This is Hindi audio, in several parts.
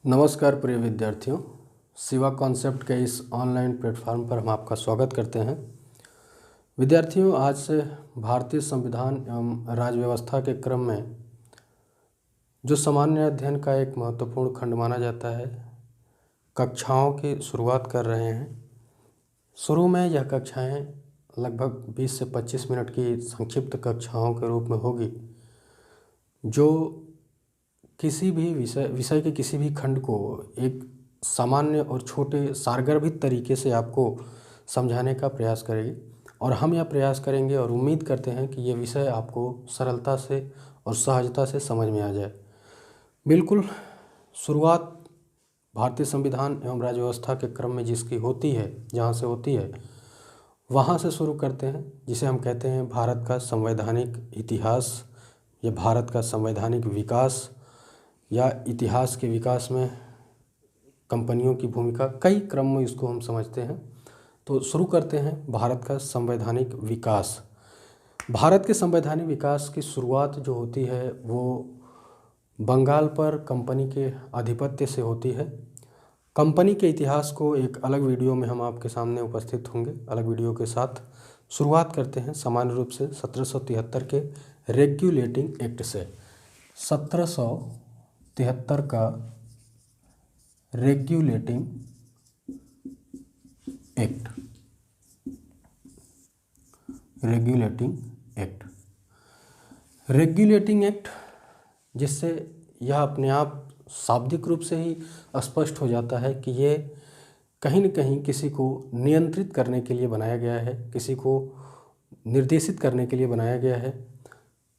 नमस्कार प्रिय विद्यार्थियों, शिवा कॉन्सेप्ट के इस ऑनलाइन प्लेटफॉर्म पर हम आपका स्वागत करते हैं। विद्यार्थियों, आज से भारतीय संविधान एवं राज्य व्यवस्था के क्रम में जो सामान्य अध्ययन का एक महत्वपूर्ण खंड माना जाता है, कक्षाओं की शुरुआत कर रहे हैं। शुरू में यह कक्षाएं लगभग 20 से 25 मिनट की संक्षिप्त कक्षाओं के रूप में होगी, जो किसी भी विषय के किसी भी खंड को एक सामान्य और छोटे सारगर्भित तरीके से आपको समझाने का प्रयास करेगी। और हम यह प्रयास करेंगे और उम्मीद करते हैं कि ये विषय आपको सरलता से और सहजता से समझ में आ जाए। बिल्कुल शुरुआत भारतीय संविधान एवं राज्य व्यवस्था के क्रम में जिसकी होती है, जहाँ से होती है वहाँ से शुरू करते हैं, जिसे हम कहते हैं भारत का संवैधानिक इतिहास या भारत का संवैधानिक विकास या इतिहास के विकास में कंपनियों की भूमिका। कई क्रम में इसको हम समझते हैं। तो शुरू करते हैं भारत का संवैधानिक विकास। भारत के संवैधानिक विकास की शुरुआत जो होती है वो बंगाल पर कंपनी के आधिपत्य से होती है। कंपनी के इतिहास को एक अलग वीडियो में हम आपके सामने उपस्थित होंगे, अलग वीडियो के साथ। शुरुआत करते हैं सामान्य रूप से 1773 के रेगुलेटिंग एक्ट से। 1773 का रेगुलेटिंग एक्ट, रेगुलेटिंग एक्ट जिससे यह अपने आप शाब्दिक रूप से ही स्पष्ट हो जाता है कि ये कहीं न कहीं किसी को नियंत्रित करने के लिए बनाया गया है, किसी को निर्देशित करने के लिए बनाया गया है।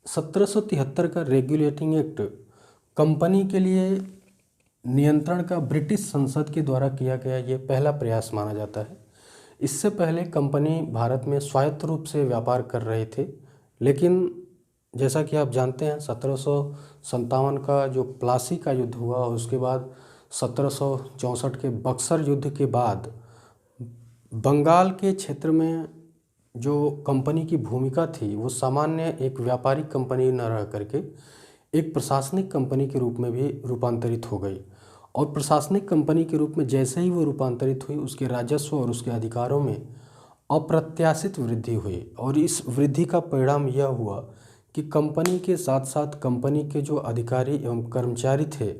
1773 का रेगुलेटिंग एक्ट कंपनी के लिए नियंत्रण का ब्रिटिश संसद के द्वारा किया गया ये पहला प्रयास माना जाता है। इससे पहले कंपनी भारत में स्वायत्त रूप से व्यापार कर रहे थे, लेकिन जैसा कि आप जानते हैं 1757 का जो प्लासी का युद्ध हुआ और उसके बाद 1764 के बक्सर युद्ध के बाद बंगाल के क्षेत्र में जो कंपनी की भूमिका थी वो सामान्य एक व्यापारिक कंपनी न रह करके एक प्रशासनिक कंपनी के रूप में भी रूपांतरित हो गई। और प्रशासनिक कंपनी के रूप में जैसे ही वो रूपांतरित हुई, उसके राजस्व और उसके अधिकारों में अप्रत्याशित वृद्धि हुई। और इस वृद्धि का परिणाम यह हुआ कि कंपनी के साथ साथ कंपनी के जो अधिकारी एवं कर्मचारी थे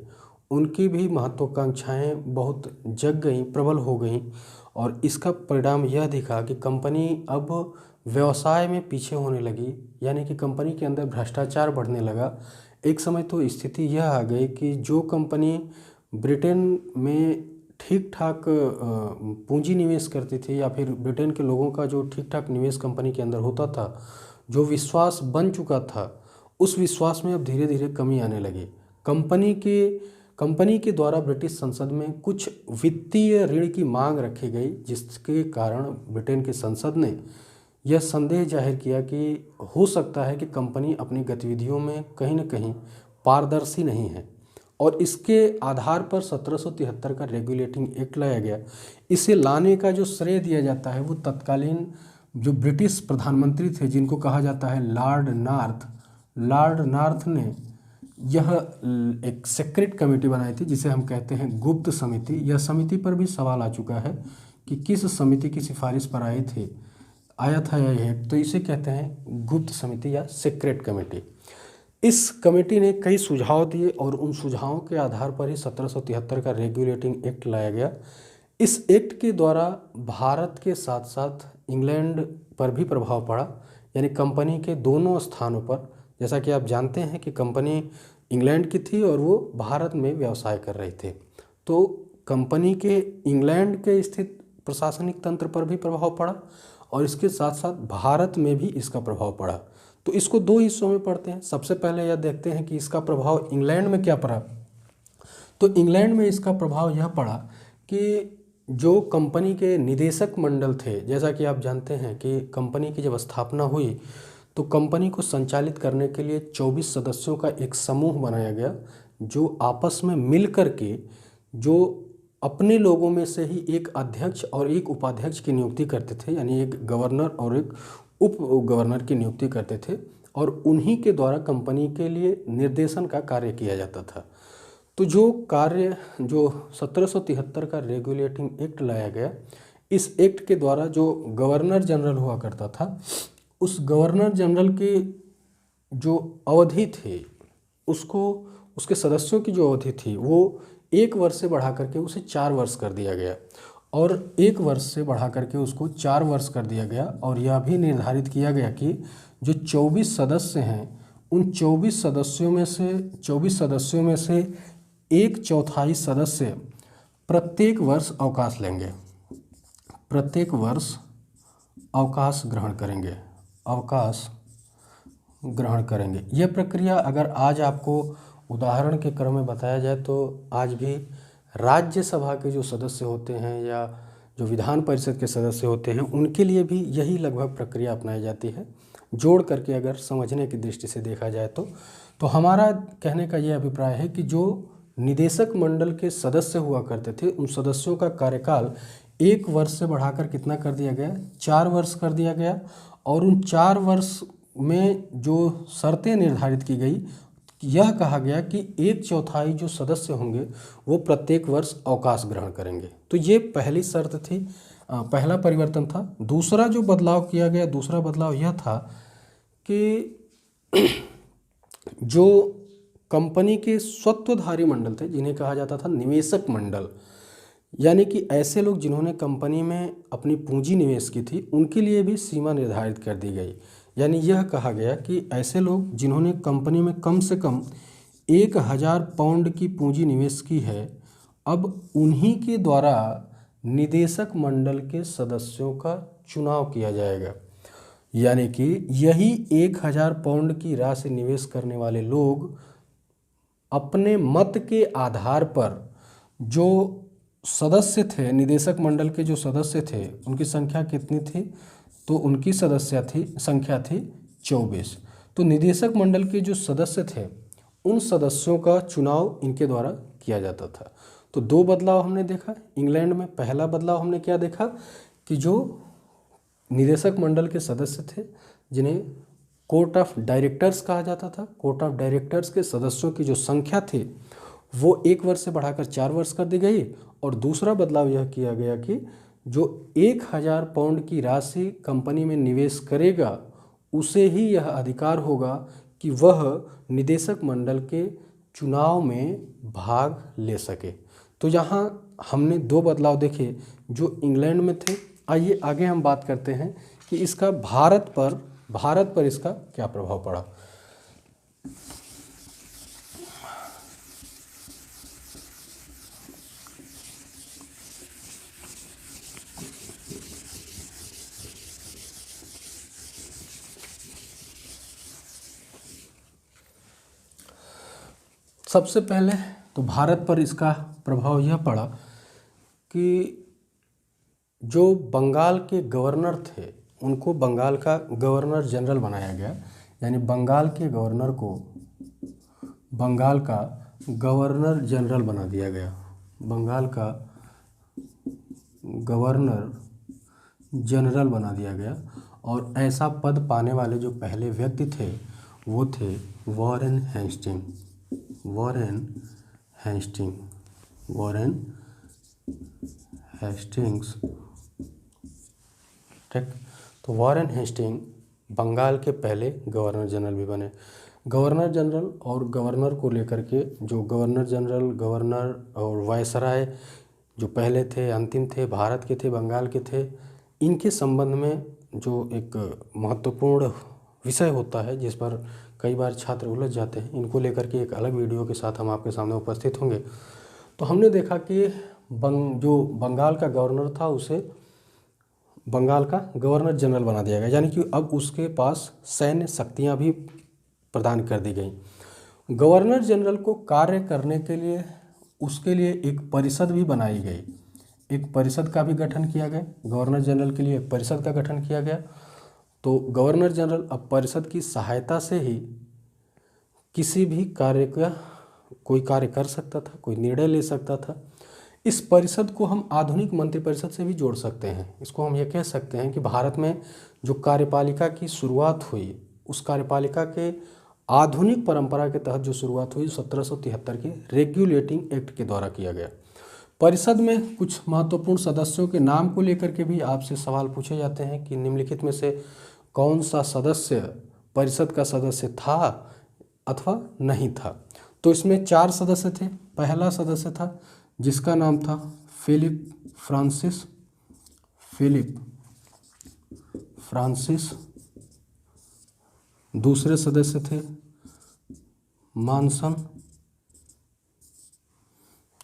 उनकी भी महत्वाकांक्षाएं बहुत जग गईं, प्रबल हो गईं। और इसका परिणाम यह दिखा कि कंपनी अब व्यवसाय में पीछे होने लगी, यानी कि कंपनी के अंदर भ्रष्टाचार बढ़ने लगा। एक समय तो स्थिति यह आ गई कि जो कंपनी ब्रिटेन में ठीक ठाक पूंजी निवेश करती थी या फिर ब्रिटेन के लोगों का जो ठीक ठाक निवेश कंपनी के अंदर होता था, जो विश्वास बन चुका था, उस विश्वास में अब धीरे धीरे कमी आने लगी। कंपनी के द्वारा ब्रिटिश संसद में कुछ वित्तीय ऋण की मांग रखी गई, जिसके कारण ब्रिटेन के संसद ने यह संदेह जाहिर किया कि हो सकता है कि कंपनी अपनी गतिविधियों में कहीं न कहीं पारदर्शी नहीं है। और इसके आधार पर 1773 का रेगुलेटिंग एक्ट लाया गया। इसे लाने का जो श्रेय दिया जाता है वो तत्कालीन जो ब्रिटिश प्रधानमंत्री थे, जिनको कहा जाता है लॉर्ड नॉर्थ ने यह एक सेक्रेट कमेटी बनाई थी, जिसे हम कहते हैं गुप्त समिति। यह समिति पर भी सवाल आ चुका है कि किस समिति की सिफारिश पर आया था यह, तो इसे कहते हैं गुप्त समिति या सीक्रेट कमेटी। इस कमेटी ने कई सुझाव दिए और उन सुझावों के आधार पर ही 1773 का रेगुलेटिंग एक्ट लाया गया। इस एक्ट के द्वारा भारत के साथ साथ इंग्लैंड पर भी प्रभाव पड़ा, यानी कंपनी के दोनों स्थानों पर। जैसा कि आप जानते हैं कि कंपनी इंग्लैंड की थी और वो भारत में व्यवसाय कर रहे थे, तो कंपनी के इंग्लैंड के स्थित प्रशासनिक तंत्र पर भी प्रभाव पड़ा और इसके साथ साथ भारत में भी इसका प्रभाव पड़ा। तो इसको दो हिस्सों में पढ़ते हैं। सबसे पहले यह देखते हैं कि इसका प्रभाव इंग्लैंड में क्या पड़ा। तो इंग्लैंड में इसका प्रभाव यह पड़ा कि जो कंपनी के निदेशक मंडल थे, जैसा कि आप जानते हैं कि कंपनी की जब स्थापना हुई तो कंपनी को संचालित करने के लिए 24 सदस्यों का एक समूह बनाया गया, जो आपस में मिल कर के जो अपने लोगों में से ही एक अध्यक्ष और एक उपाध्यक्ष की नियुक्ति करते थे, यानी एक गवर्नर और एक उप गवर्नर की नियुक्ति करते थे और उन्हीं के द्वारा कंपनी के लिए निर्देशन का कार्य किया जाता था। तो जो 1773 का रेगुलेटिंग एक्ट लाया गया, इस एक्ट के द्वारा जो गवर्नर जनरल हुआ करता था, उस गवर्नर जनरल की जो अवधि थी, उसको उसके सदस्यों की जो अवधि थी वो 1 वर्ष से बढ़ा करके उसे 4 वर्ष कर दिया गया, और 1 वर्ष से बढ़ा करके उसको 4 वर्ष कर दिया गया। और यह भी निर्धारित किया गया कि जो 24 सदस्य हैं, उन 24 सदस्यों में से 1/4 सदस्य प्रत्येक वर्ष अवकाश लेंगे, प्रत्येक वर्ष अवकाश ग्रहण करेंगे। यह प्रक्रिया अगर आज आपको उदाहरण के क्रम में बताया जाए तो आज भी राज्यसभा के जो सदस्य होते हैं या जो विधान परिषद के सदस्य होते हैं, उनके लिए भी यही लगभग प्रक्रिया अपनाई जाती है। जोड़ करके अगर समझने की दृष्टि से देखा जाए तो हमारा कहने का यह अभिप्राय है कि जो निदेशक मंडल के सदस्य हुआ करते थे, उन सदस्यों का कार्यकाल 1 वर्ष से बढ़ाकर कितना कर दिया गया, 4 वर्ष कर दिया गया। और उन 4 वर्ष में जो शर्तें निर्धारित की गई, यह कहा गया कि 1/4 जो सदस्य होंगे वो प्रत्येक वर्ष अवकाश ग्रहण करेंगे। तो ये पहली शर्त थी, पहला परिवर्तन था। दूसरा जो बदलाव किया गया, दूसरा बदलाव यह था कि जो कंपनी के स्वत्वधारी मंडल थे, जिन्हें कहा जाता था निवेशक मंडल, यानी कि ऐसे लोग जिन्होंने कंपनी में अपनी पूंजी निवेश की थी, उनके लिए भी सीमा निर्धारित कर दी गई। यानी यह कहा गया कि ऐसे लोग जिन्होंने कंपनी में कम से कम 1000 पाउंड की पूंजी निवेश की है, अब उन्हीं के द्वारा निदेशक मंडल के सदस्यों का चुनाव किया जाएगा। यानी कि यही 1000 पाउंड की राशि निवेश करने वाले लोग अपने मत के आधार पर जो सदस्य थे, निदेशक मंडल के जो सदस्य थे, उनकी संख्या कितनी थी, तो उनकी संख्या थी 24। तो निदेशक मंडल के जो सदस्य थे, उन सदस्यों का चुनाव इनके द्वारा किया जाता था। तो 2 बदलाव हमने देखा इंग्लैंड में। पहला बदलाव हमने क्या देखा कि जो निदेशक मंडल के सदस्य थे, जिन्हें कोर्ट ऑफ डायरेक्टर्स कहा जाता था, कोर्ट ऑफ डायरेक्टर्स के सदस्यों की जो संख्या थी वो 1 वर्ष से बढ़ाकर 4 वर्ष कर दी गई। और दूसरा बदलाव यह किया गया कि जो 1000 पाउंड की राशि कंपनी में निवेश करेगा, उसे ही यह अधिकार होगा कि वह निदेशक मंडल के चुनाव में भाग ले सके। तो यहाँ हमने 2 बदलाव देखे जो इंग्लैंड में थे। आइए आगे हम बात करते हैं कि इसका भारत पर इसका क्या प्रभाव पड़ा। सबसे पहले तो भारत पर इसका प्रभाव यह पड़ा कि जो बंगाल के गवर्नर थे, उनको बंगाल का गवर्नर जनरल बनाया गया। यानी बंगाल के गवर्नर को बंगाल का गवर्नर जनरल बना दिया गया। बंगाल का गवर्नर जनरल बना दिया गया। और ऐसा पद पाने वाले जो पहले व्यक्ति थे वो थे वॉरेन हेस्टिंग्स। ठीक, तो वॉरेन हेस्टिंग बंगाल के पहले गवर्नर जनरल भी बने। गवर्नर जनरल और गवर्नर को लेकर के जो गवर्नर जनरल, गवर्नर और वायसराय जो पहले थे, अंतिम थे, भारत के थे, बंगाल के थे, इनके संबंध में जो एक महत्वपूर्ण विषय होता है जिस पर कई बार छात्र उलझ जाते हैं, इनको लेकर के एक अलग वीडियो के साथ हम आपके सामने उपस्थित होंगे। तो हमने देखा कि जो बंगाल का गवर्नर था उसे बंगाल का गवर्नर जनरल बना दिया गया। यानी कि अब उसके पास सैन्य शक्तियां भी प्रदान कर दी गई। गवर्नर जनरल को कार्य करने के लिए उसके लिए एक परिषद भी बनाई गई। एक परिषद का भी गठन किया गया। गवर्नर जनरल के लिए एक परिषद का गठन किया गया। तो गवर्नर जनरल अब परिषद की सहायता से ही किसी भी कोई कार्य कर सकता था, कोई निर्णय ले सकता था। इस परिषद को हम आधुनिक मंत्रिपरिषद से भी जोड़ सकते हैं। इसको हम ये कह सकते हैं कि भारत में जो कार्यपालिका की शुरुआत हुई, उस कार्यपालिका के आधुनिक परंपरा के तहत जो शुरुआत हुई 1773 के रेगुलेटिंग एक्ट के द्वारा किया गया। परिषद में कुछ महत्वपूर्ण सदस्यों के नाम को लेकर के भी आपसे सवाल पूछे जाते हैं कि निम्नलिखित में से कौन सा सदस्य परिषद का सदस्य था अथवा नहीं था। तो इसमें 4 सदस्य थे। पहला सदस्य था जिसका नाम था फिलिप फ्रांसिस। दूसरे सदस्य थे मानसन।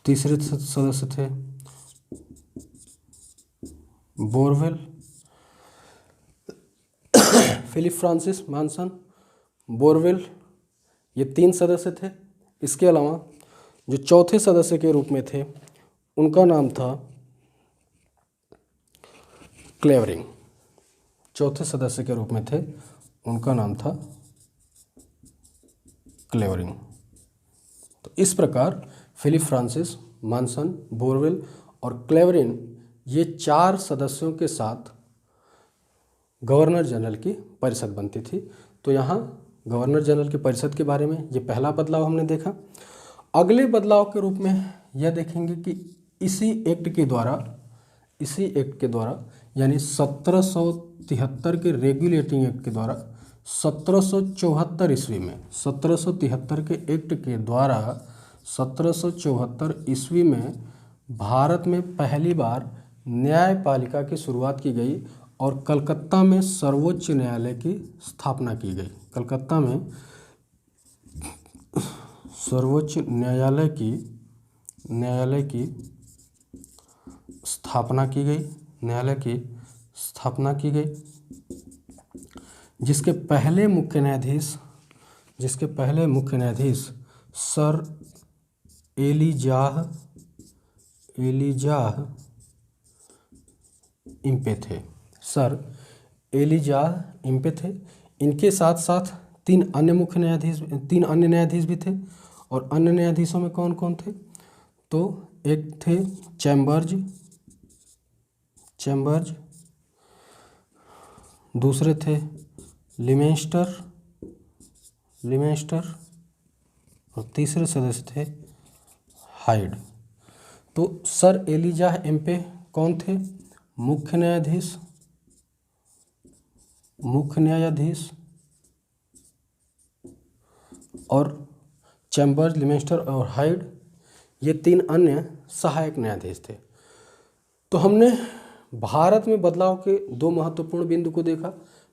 तीसरे सदस्य थे बोरवेल। फिलिप फ्रांसिस, मानसन, बोरवेल, ये 3 सदस्य थे। इसके अलावा जो चौथे सदस्य के रूप में थे उनका नाम था क्लेवरिंग। चौथे सदस्य के रूप में थे, उनका नाम था क्लेवरिंग। तो इस प्रकार फिलिप फ्रांसिस, मानसन, बोरवेल और क्लेवरिन, ये 4 सदस्यों के साथ गवर्नर जनरल की परिषद बनती थी। तो यहाँ गवर्नर जनरल की परिषद के बारे में ये पहला बदलाव हमने देखा। अगले बदलाव के रूप में यह देखेंगे कि इसी एक्ट के द्वारा यानी 1773 के रेगुलेटिंग एक्ट के द्वारा 1774 ईस्वी में 1773 के एक्ट के द्वारा 1774 ईस्वी में भारत में पहली बार न्यायपालिका की शुरुआत की गई और कलकत्ता में सर्वोच्च न्यायालय की स्थापना की गई। कलकत्ता में सर्वोच्च न्यायालय की स्थापना की गई, जिसके पहले मुख्य न्यायाधीश सर एलिजाह इम्पे थे। इनके साथ साथ 3 अन्य न्यायाधीश भी थे। और अन्य न्यायाधीशों में कौन कौन थे? तो एक थे चैम्बर्स, दूसरे थे लिमेस्टर और तीसरे सदस्य थे हाइड। तो सर एलिजाह एम्पे कौन थे? मुख्य न्यायाधीश और चैम्बर्स, लिमेस्टर और हाइड ये 3 अन्य सहायक न्यायाधीश थे। तो हमने भारत में बदलाव के 2 महत्वपूर्ण बिंदु को देखा।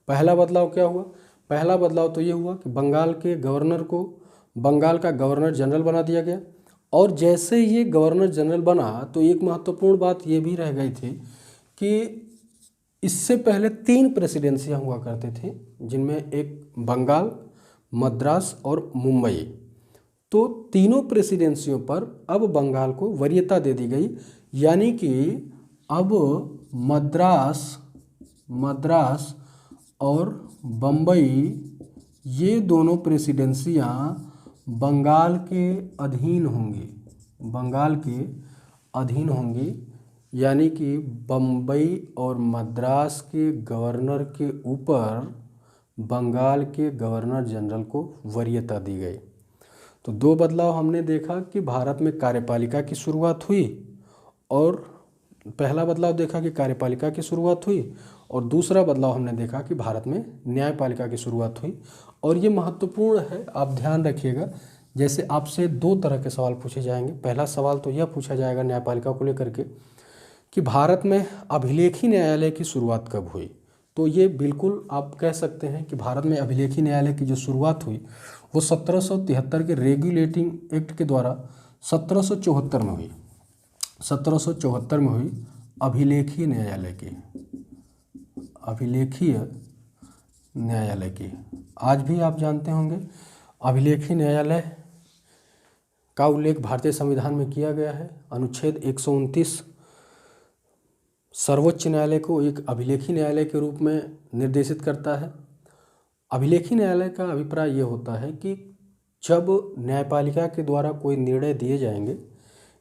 पहला बदलाव क्या हुआ? पहला बदलाव तो ये हुआ कि बंगाल के गवर्नर को बंगाल का गवर्नर जनरल बना दिया गया। और जैसे ये गवर्नर जनरल बना तो एक महत्वपूर्ण बात ये भी रह गई थी कि इससे पहले 3 प्रेसिडेंसियाँ हुआ करते थे, जिनमें एक बंगाल, मद्रास और मुंबई। तो तीनों प्रेसिडेंसियों पर अब बंगाल को वरीयता दे दी गई, यानी कि अब मद्रास और बम्बई ये दोनों प्रेसिडेंसियाँ बंगाल के अधीन होंगी, यानी कि बम्बई और मद्रास के गवर्नर के ऊपर बंगाल के गवर्नर जनरल को वरीयता दी गई। तो 2 बदलाव हमने देखा कि भारत में कार्यपालिका की शुरुआत हुई, और पहला बदलाव देखा कि कार्यपालिका की शुरुआत हुई, और दूसरा बदलाव हमने देखा कि भारत में न्यायपालिका की शुरुआत हुई। और ये महत्वपूर्ण है, आप ध्यान रखिएगा। जैसे आपसे 2 तरह के सवाल पूछे जाएंगे। पहला सवाल तो यह पूछा जाएगा न्यायपालिका को लेकर के कि भारत में अभिलेखी न्यायालय की शुरुआत कब हुई। तो ये बिल्कुल आप कह सकते हैं कि भारत में अभिलेखी न्यायालय की जो शुरुआत हुई वो 1773 के रेगुलेटिंग एक्ट के द्वारा 1774 में हुई। 1774 में हुई अभिलेखीय न्यायालय की। आज भी आप जानते होंगे अभिलेखीय न्यायालय का उल्लेख भारतीय संविधान में किया गया है। अनुच्छेद 129 सर्वोच्च न्यायालय को एक अभिलेखीय न्यायालय के रूप में निर्देशित करता है। अभिलेखीय न्यायालय का अभिप्राय ये होता है कि जब न्यायपालिका के द्वारा कोई निर्णय दिए जाएंगे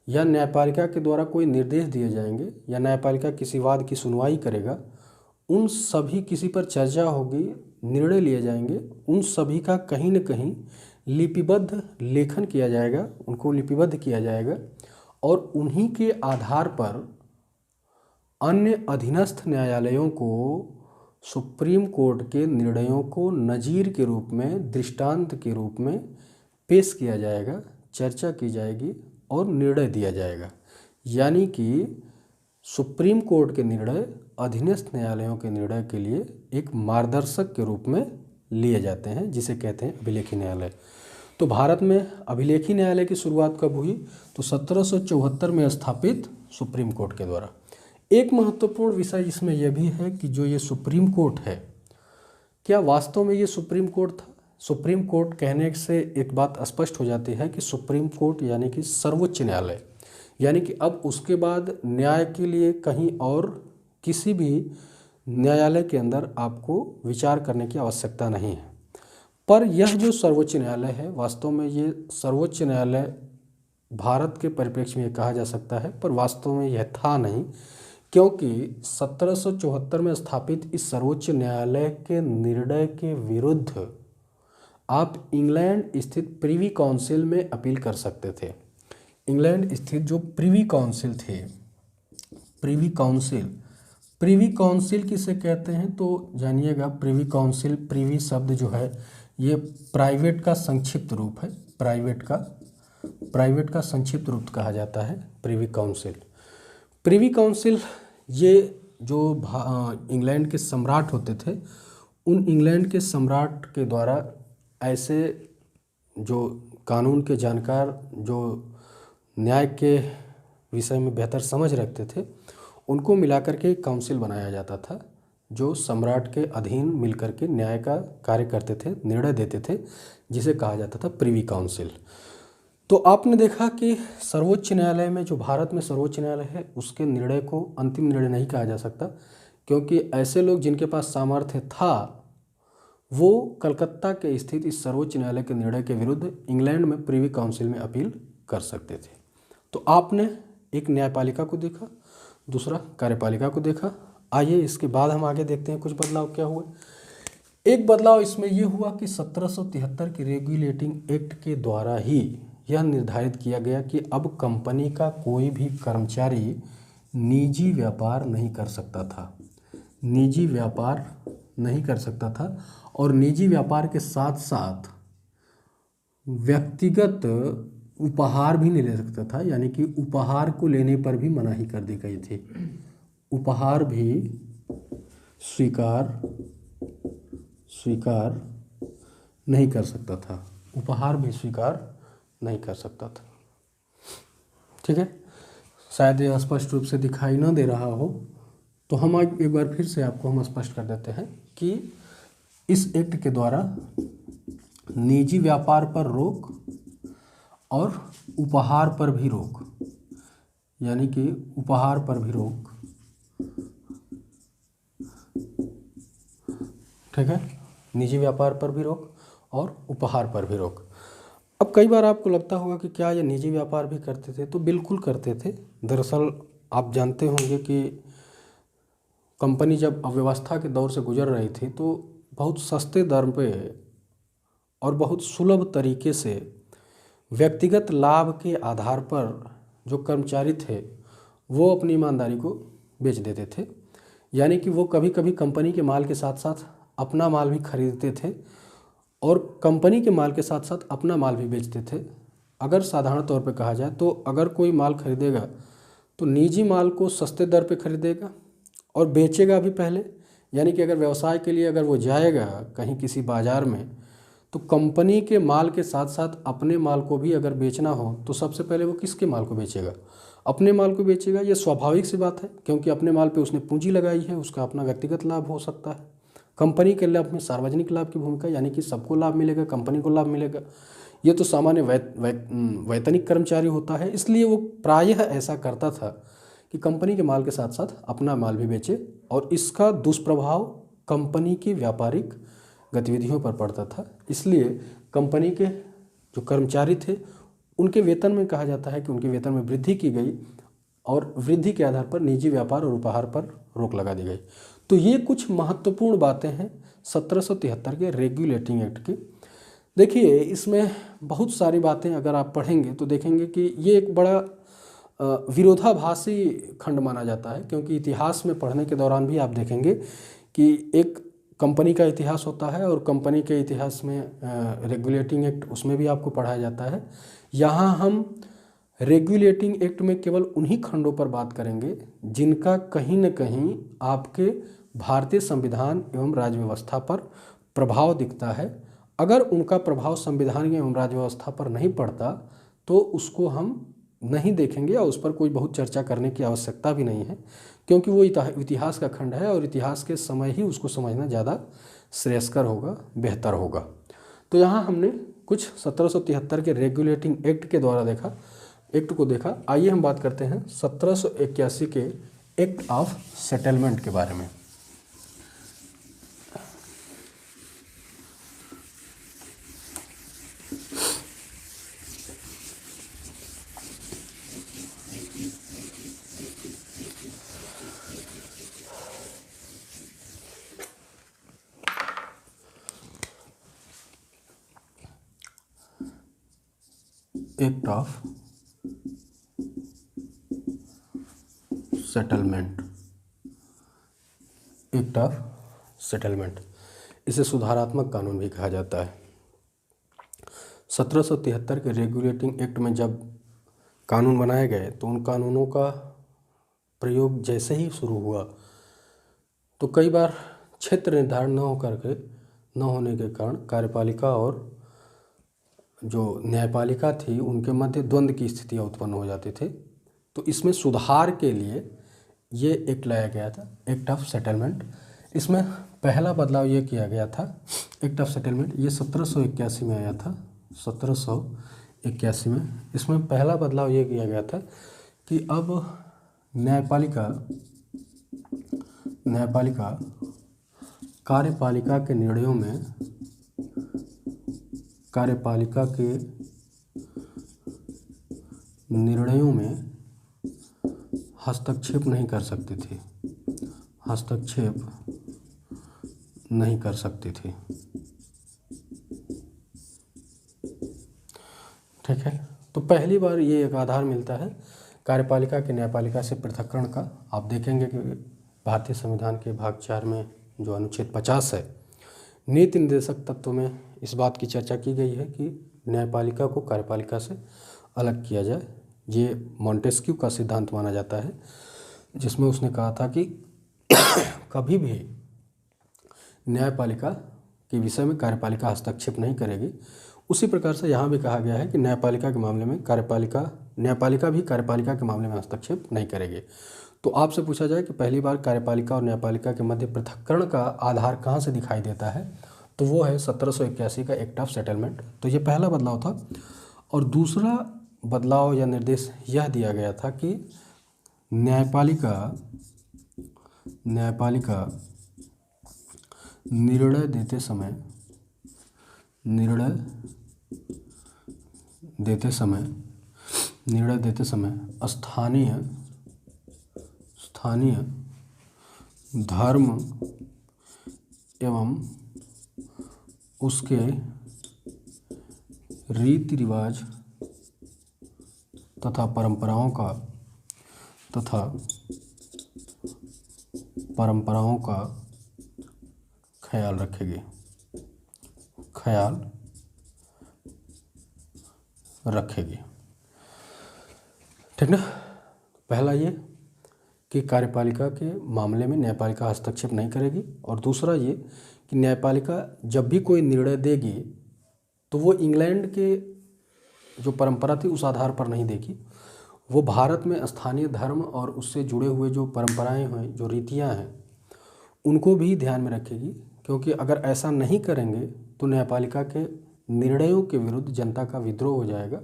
या न्यायपालिका के द्वारा कोई निर्देश दिए जाएंगे या न्यायपालिका किसी वाद की सुनवाई करेगा, उन सभी किसी पर चर्चा होगी निर्णय लिए जाएंगे उन सभी का कहीं न कहीं लिपिबद्ध लेखन किया जाएगा, उनको लिपिबद्ध किया जाएगा और उन्हीं के आधार पर अन्य अधीनस्थ न्यायालयों को सुप्रीम कोर्ट के निर्णयों को नज़ीर के रूप में, दृष्टांत के रूप में पेश किया जाएगा, चर्चा की जाएगी और निर्णय दिया जाएगा। यानी कि सुप्रीम कोर्ट के निर्णय अधीनस्थ न्यायालयों के निर्णय के लिए एक मार्गदर्शक के रूप में लिए जाते हैं, जिसे कहते हैं अभिलेखी न्यायालय। तो भारत में अभिलेखी न्यायालय की शुरुआत कब हुई? तो 1774 में स्थापित सुप्रीम कोर्ट के द्वारा। एक महत्वपूर्ण विषय इसमें यह भी है कि जो ये सुप्रीम कोर्ट है, क्या वास्तव में ये सुप्रीम कोर्ट था? सुप्रीम कोर्ट कहने से एक बात स्पष्ट हो जाती है कि सुप्रीम कोर्ट यानी कि सर्वोच्च न्यायालय, यानी कि अब उसके बाद न्याय के लिए कहीं और किसी भी न्यायालय के अंदर आपको विचार करने की आवश्यकता नहीं है। पर यह जो सर्वोच्च न्यायालय है, वास्तव में ये सर्वोच्च न्यायालय भारत के परिप्रेक्ष्य में कहा जा सकता है, पर वास्तव में यह था नहीं, क्योंकि 1774 में स्थापित इस सर्वोच्च न्यायालय के निर्णय के विरुद्ध आप इंग्लैंड स्थित प्रिवी काउंसिल में अपील कर सकते थे। इंग्लैंड स्थित जो प्रिवी काउंसिल थे, प्रिवी काउंसिल किसे कहते हैं तो जानिएगा। प्रिवी काउंसिल, प्रिवी शब्द जो है ये प्राइवेट का संक्षिप्त रूप है, प्राइवेट का संक्षिप्त रूप कहा जाता है प्रिवी काउंसिल। प्रिवी काउंसिल ये जो इंग्लैंड के सम्राट होते थे, उन इंग्लैंड के सम्राट के द्वारा ऐसे जो कानून के जानकार, जो न्याय के विषय में बेहतर समझ रखते थे, उनको मिलाकर के एक काउंसिल बनाया जाता था, जो सम्राट के अधीन मिलकर के न्याय का कार्य करते थे, निर्णय देते थे, जिसे कहा जाता था प्रिवी काउंसिल। तो आपने देखा कि सर्वोच्च न्यायालय में, जो भारत में सर्वोच्च न्यायालय है, उसके निर्णय को अंतिम निर्णय नहीं कहा जा सकता, क्योंकि ऐसे लोग जिनके पास सामर्थ्य था वो कलकत्ता के स्थित इस सर्वोच्च न्यायालय के निर्णय के विरुद्ध इंग्लैंड में प्रिवी काउंसिल में अपील कर सकते थे। तो आपने एक न्यायपालिका को देखा, दूसरा कार्यपालिका को देखा। आइए इसके बाद हम आगे देखते हैं कुछ बदलाव क्या हुए। एक बदलाव इसमें यह हुआ कि 1773 के रेगुलेटिंग एक्ट के द्वारा ही यह निर्धारित किया गया कि अब कंपनी का कोई भी कर्मचारी निजी व्यापार नहीं कर सकता था, निजी व्यापार नहीं कर सकता था और निजी व्यापार के साथ साथ व्यक्तिगत उपहार भी नहीं ले सकता था, यानी कि उपहार को लेने पर भी मनाही कर दी गई थी। उपहार भी स्वीकार नहीं कर सकता था, उपहार भी स्वीकार नहीं कर सकता था। ठीक है, शायद ये स्पष्ट रूप से दिखाई न दे रहा हो, तो हम आज एक बार फिर से आपको हम स्पष्ट कर देते हैं कि इस एक्ट के द्वारा निजी व्यापार पर रोक और उपहार पर भी रोक, यानी कि उपहार पर भी रोक, ठीक है, निजी व्यापार पर भी रोक और उपहार पर भी रोक। अब कई बार आपको लगता होगा कि क्या ये निजी व्यापार भी करते थे? तो बिल्कुल करते थे। दरअसल आप जानते होंगे कि कंपनी जब अव्यवस्था के दौर से गुजर रही थी तो बहुत सस्ते दर पे और बहुत सुलभ तरीके से व्यक्तिगत लाभ के आधार पर जो कर्मचारी थे वो अपनी ईमानदारी को बेच देते थे, यानी कि वो कभी कभी कंपनी के माल के साथ साथ अपना माल भी खरीदते थे और कंपनी के माल के साथ साथ अपना माल भी बेचते थे। अगर साधारण तौर पे कहा जाए तो अगर कोई माल खरीदेगा तो निजी माल को सस्ते दर पे खरीदेगा और बेचेगा भी पहले, यानी कि अगर व्यवसाय के लिए अगर वो जाएगा कहीं किसी बाज़ार में तो कंपनी के माल के साथ साथ अपने माल को भी अगर बेचना हो तो सबसे पहले वो किसके माल को बेचेगा? अपने माल को बेचेगा। ये स्वाभाविक सी बात है, क्योंकि अपने माल पे उसने पूंजी लगाई है, उसका अपना व्यक्तिगत लाभ हो सकता है। कंपनी के लाभ में सार्वजनिक लाभ की भूमिका, यानी कि सबको लाभ मिलेगा, कंपनी को लाभ मिलेगा। ये तो सामान्य वैतनिक कर्मचारी होता है, इसलिए वो प्रायः ऐसा करता था कि कंपनी के माल के साथ साथ अपना माल भी बेचे और इसका दुष्प्रभाव कंपनी की व्यापारिक गतिविधियों पर पड़ता था। इसलिए कंपनी के जो कर्मचारी थे उनके वेतन में कहा जाता है कि उनके वेतन में वृद्धि की गई और वृद्धि के आधार पर निजी व्यापार और उपहार पर रोक लगा दी गई। तो ये कुछ महत्वपूर्ण बातें हैं 1773 के रेगुलेटिंग एक्ट की। देखिए इसमें बहुत सारी बातें अगर आप पढ़ेंगे तो देखेंगे कि ये एक बड़ा विरोधाभासी खंड माना जाता है, क्योंकि इतिहास में पढ़ने के दौरान भी आप देखेंगे कि एक कंपनी का इतिहास होता है और कंपनी के इतिहास में रेगुलेटिंग एक्ट उसमें भी आपको पढ़ाया जाता है। यहाँ हम रेगुलेटिंग एक्ट में केवल उन्हीं खंडों पर बात करेंगे जिनका कहीं न कहीं आपके भारतीय संविधान एवं राज्य व्यवस्था पर प्रभाव दिखता है। अगर उनका प्रभाव संविधान एवं राज्य व्यवस्था पर नहीं पड़ता तो उसको हम नहीं देखेंगे और उस पर कोई बहुत चर्चा करने की आवश्यकता भी नहीं है, क्योंकि वो इतिहास का खंड है और इतिहास के समय ही उसको समझना ज़्यादा श्रेयस्कर होगा, बेहतर होगा। तो यहाँ हमने कुछ 1773 के रेगुलेटिंग एक्ट के द्वारा देखा। आइए हम बात करते हैं 1781 के एक्ट ऑफ सेटलमेंट के बारे में। Act of settlement, act of settlement, इसे सुधारात्मक कानून भी कहा जाता है। 1773 के रेगुलेटिंग एक्ट में जब कानून बनाए गए तो उन कानूनों का प्रयोग जैसे ही शुरू हुआ तो कई बार क्षेत्र निर्धारण न होने के कारण कार्यपालिका और जो न्यायपालिका थी उनके मध्य द्वंद्व की स्थितियाँ उत्पन्न हो जाती थी। तो इसमें सुधार के लिए ये एक्ट लाया गया था, एक्ट ऑफ सेटलमेंट। इसमें पहला बदलाव ये किया गया था, एक्ट ऑफ सेटलमेंट ये 1781 में आया था, 1781 में। इसमें पहला बदलाव ये किया गया था कि अब न्यायपालिका कार्यपालिका के निर्णयों में हस्तक्षेप नहीं कर सकती थी। ठीक है, तो पहली बार ये एक आधार मिलता है कार्यपालिका के न्यायपालिका से पृथक्करण का। आप देखेंगे कि भारतीय संविधान के भाग 4 में जो अनुच्छेद 50 है, नीति निर्देशक तत्व में इस बात की चर्चा की गई है कि न्यायपालिका को कार्यपालिका से अलग किया जाए। ये मॉन्टेस्क्यू का सिद्धांत माना जाता है, जिसमें उसने कहा था कि कभी भी न्यायपालिका के विषय में कार्यपालिका हस्तक्षेप नहीं करेगी। उसी प्रकार से यहाँ भी कहा गया है कि न्यायपालिका के मामले में न्यायपालिका भी कार्यपालिका के मामले में हस्तक्षेप नहीं करेगी। तो आपसे पूछा जाए कि पहली बार कार्यपालिका और न्यायपालिका के मध्य पृथक्करण का आधार कहाँ से दिखाई देता है, तो वो है 1781 का एक्ट ऑफ सेटलमेंट। तो ये पहला बदलाव था। और दूसरा बदलाव या निर्देश यह दिया गया था कि न्यायपालिका निर्णय देते समय स्थानीय धर्म एवं उसके रीति रिवाज तथा परंपराओं का ख्याल रखेगी। ठीक ना। पहला ये कि कार्यपालिका के मामले में न्यायपालिका हस्तक्षेप नहीं करेगी, और दूसरा ये कि न्यायपालिका जब भी कोई निर्णय देगी तो वो इंग्लैंड के जो परंपरा थी उस आधार पर नहीं देगी, वो भारत में स्थानीय धर्म और उससे जुड़े हुए जो परंपराएं हैं, जो रीतियां हैं, उनको भी ध्यान में रखेगी। क्योंकि अगर ऐसा नहीं करेंगे तो न्यायपालिका के निर्णयों के विरुद्ध जनता का विद्रोह हो जाएगा,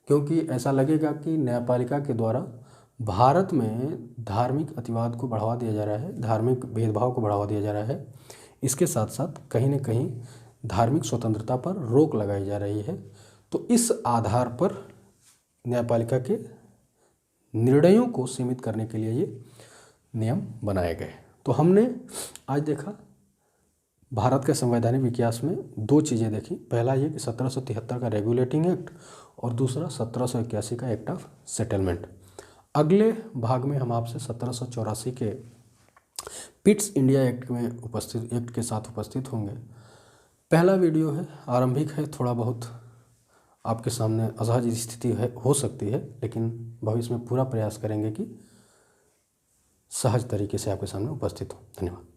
क्योंकि ऐसा लगेगा कि न्यायपालिका के द्वारा भारत में धार्मिक अतिवाद को बढ़ावा दिया जा रहा है, धार्मिक भेदभाव को बढ़ावा दिया जा रहा है। इसके साथ साथ कहीं न कहीं धार्मिक स्वतंत्रता पर रोक लगाई जा रही है। तो इस आधार पर न्यायपालिका के निर्णयों को सीमित करने के लिए ये नियम बनाए गए। तो हमने आज देखा भारत के संवैधानिक विकास में दो चीज़ें देखी। पहला ये कि 1773 का रेगुलेटिंग एक्ट और दूसरा 1781 का एक्ट ऑफ सेटलमेंट। अगले भाग में हम आपसे 1784 के पिट्स इंडिया एक्ट के साथ उपस्थित होंगे। पहला वीडियो है, आरंभिक है, थोड़ा बहुत आपके सामने असहज स्थिति है, हो सकती है, लेकिन भविष्य में पूरा प्रयास करेंगे कि सहज तरीके से आपके सामने उपस्थित हो। धन्यवाद।